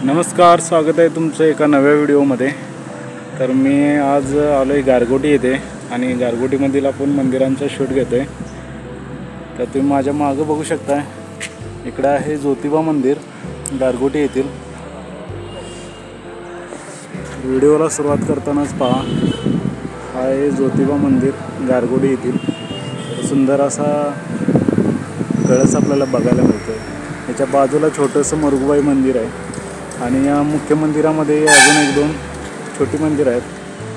नमस्कार, स्वागत आहे तुमचं एका नव्या व्हिडिओमध्ये। तर मी आज आलो आहे गारगोटी येथे आणि गारगोटीमधील आपण मंदिरांचा शूट घेतो आहे। तर तुम्ही माझ्या मागे बघू शकता, इकडे आहे ज्योतिबा मंदिर गारगोटी येथील। व्हिडिओला सुरुवात करतानाच पहा, हा आहे ज्योतिबा मंदिर गारगोटी येथील। सुंदर असा कळस आपल्याला बघायला मिळतो। याच्या बाजूला छोटंसं मरगुबाई मंदिर आहे आणि या मुख्य मंदिरामध्ये अजून एक दोन छोटी मंदिर आहेत,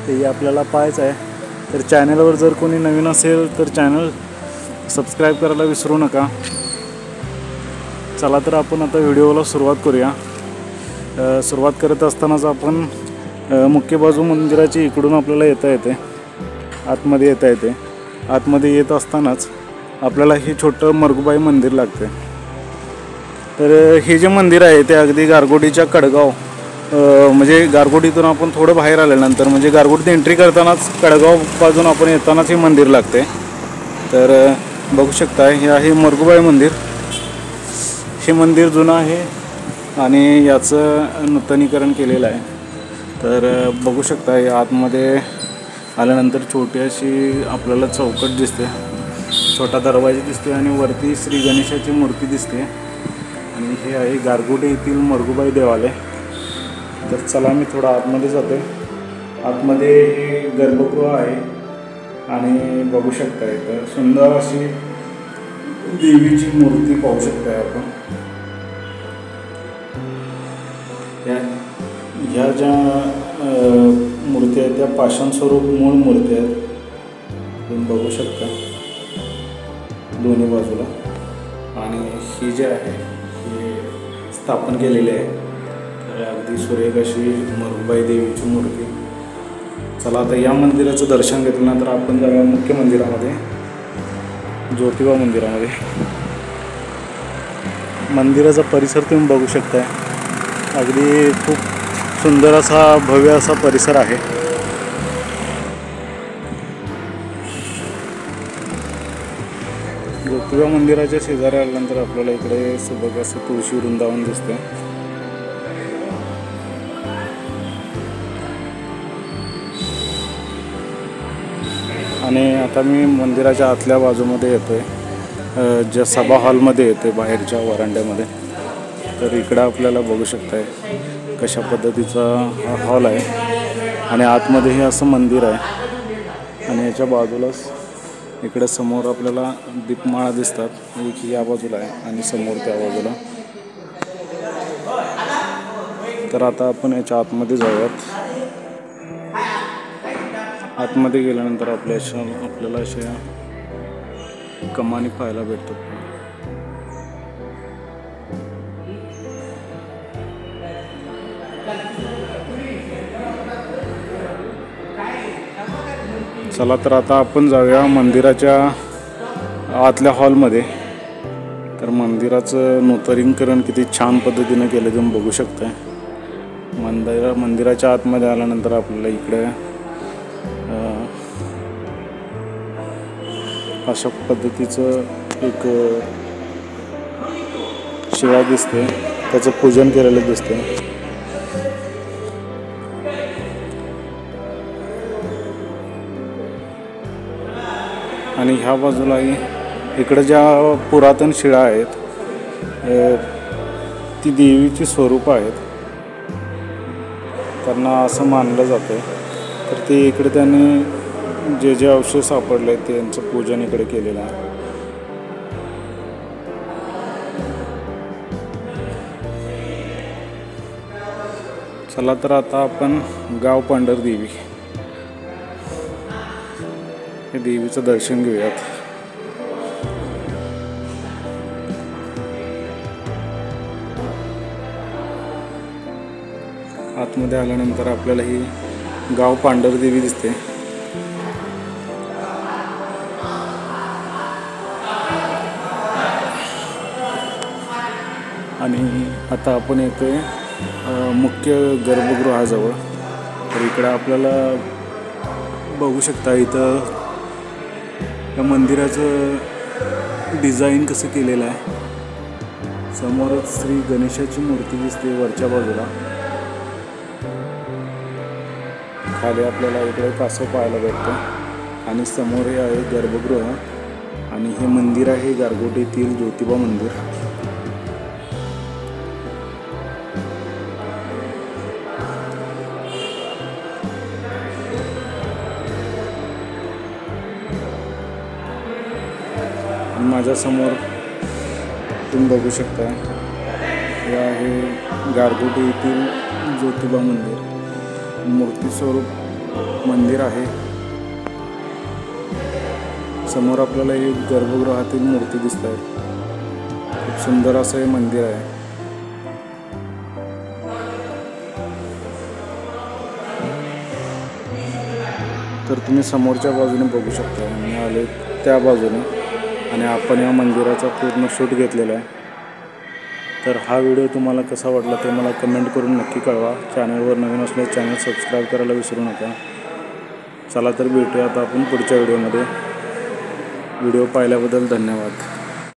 तेही आपल्याला पाहायचं आहे। तर चॅनलवर जर कोणी नवीन असेल तर चॅनल सबस्क्राईब करायला विसरू नका। चला तर आपण आता व्हिडिओला सुरुवात करूया। सुरुवात करत असतानाच आपण मुख्य बाजू मंदिराची इकडून आपल्याला येता येते, आतमध्ये येता येते। आतमध्ये येत असतानाच आपल्याला हे छोटं मरगुबाई मंदिर लागते। तर हे जे मंदिर आहे ते अगदी गारगोटीच्या कडगाव, म्हणजे गारगोटीतून आपण थोडं बाहेर आल्यानंतर म्हणजे गारगोटीत एंट्री करतानाच कडगाव बाजून आपण येतानाच हे मंदिर लागते। तर बघू शकता, हे आहे मरगुबाई मंदिर। हे मंदिर जुनं आहे आणि याचं नूतनीकरण केलेलं आहे। तर बघू शकता, या आतमध्ये आल्यानंतर छोटी अशी आपल्याला चौकट दिसते, छोटा दरवाजा दिसते आणि वरती श्री गणेशाची मूर्ती दिसते। आणि हे आहे गारगोटी येथील मरगुबाई देवालय। तर चला मी थोडा आतमध्ये जातो। आतमध्ये हे गर्भगृह आहे आणि बघू शकता, इथं सुंदर अशी देवीची मूर्ती पाहू शकता आपण। ह्या ज्या मूर्ती आहेत त्या पाषाण स्वरूप मूळ मूर्ती आहेत, तुम्ही बघू शकता दोन्ही बाजूला। आणि ही जी आहे स्थापन केलेली आहे, तर अगदी सुरेख अशी मरगुबाई देवीची मूर्ती। चला आता या मंदिराचं दर्शन घेतल्यानंतर आपण जाऊया मुख्य मंदिरामध्ये, ज्योतिबा मंदिरामध्ये। मंदिराचा परिसर तुम्ही बघू शकता, अगदी खूप सुंदर असा भव्य असा परिसर आहे। ज्योतिबा मंदिराच्या शेजारी आल्यानंतर आपल्याला इकडे सुबक असं तुळशी वृंदावन दिसते। आणि आता मी मंदिराच्या आतल्या बाजूमध्ये येतोय, ज्या सभा हॉलमध्ये येतोय, बाहेरच्या वरांड्यामध्ये। तर इकडं आपल्याला बघू शकताय कशा पद्धतीचा हा हॉल आहे आणि आतमध्येही असं मंदिर आहे। आणि याच्या बाजूलाच इकडे समोर आपल्याला दीपमाळा दिसतात, एक या बाजूला आहे आणि समोर त्या बाजूला। तर आता आपण याच्या आतमध्ये जाऊयात। आतमध्ये गेल्यानंतर आपल्याला अशा कमानी पाहायला भेटतात। चला तर आता आपण जाऊया मंदिराच्या आतल्या हॉलमध्ये। तर मंदिराचं नूतनीकरण किती छान पद्धतीने केलं तुम्ही बघू शकता। मंदिराच्या आतमध्ये आल्यानंतर आपल्याला इकडे अशा पद्धतीचं एक शिळा दिसते, त्याचं पूजन केलेलं दिसते। आणि ह्या बाजूलाही इकडे ज्या पुरातन शिळा आहेत ती देवीची स्वरूप आहेत, त्यांना असं मानलं जातं। तर ते इकडे त्यांनी जे जे अवशेष सापडले त्यांचं पूजन इकडे केलेलं आहे। चला तर आता आपण गाव पांढरदेवी हे देवीचं दर्शन घेऊयात। आतमध्ये आल्यानंतर आपल्याला ही गाव पांढरदेवी दिसते। आणि आता आपण येतोय मुख्य गर्भगृहाजवळ। तर इकडं आपल्याला बघू शकता, इथं या मंदिराचं डिझाईन कसं केलेलं आहे, समोरच श्री गणेशाची मूर्ती दिसते वरच्या बाजूला. खाली आपल्याला इकडे कासव पाहायला भेटतं आणि समोर हे आहे गर्भगृह आणि हे मंदिर आहे गारगोटीतील ज्योतिबा मंदिर. माझ्यासमोर तुम्ही बघू शकता हे आहे गारगोटी येथील ज्योतिबा मंदिर. मूर्ती स्वरूप मंदिर आहे. समोर आपल्याला एक गर्भगृहातील मूर्ती दिसत आहे. खूप सुंदर असं हे मंदिर आहे. तर तुम्ही समोरच्या बाजूने बघू शकता. मी आले त्या बाजूने आणि आपण या मंदिराचा पूर्ण शूट घेतलेला आहे. तर हा व्हिडिओ तुम्हाला कसा वाटला ते मला कमेंट करून नक्की कळवा. चॅनलवर नवीन असल्यास चॅनल सबस्क्राईब करायला विसरू नका. चला तर भेटूया आता आपण पुढच्या व्हिडिओमध्ये. व्हिडिओ पाहिल्याबद्दल धन्यवाद.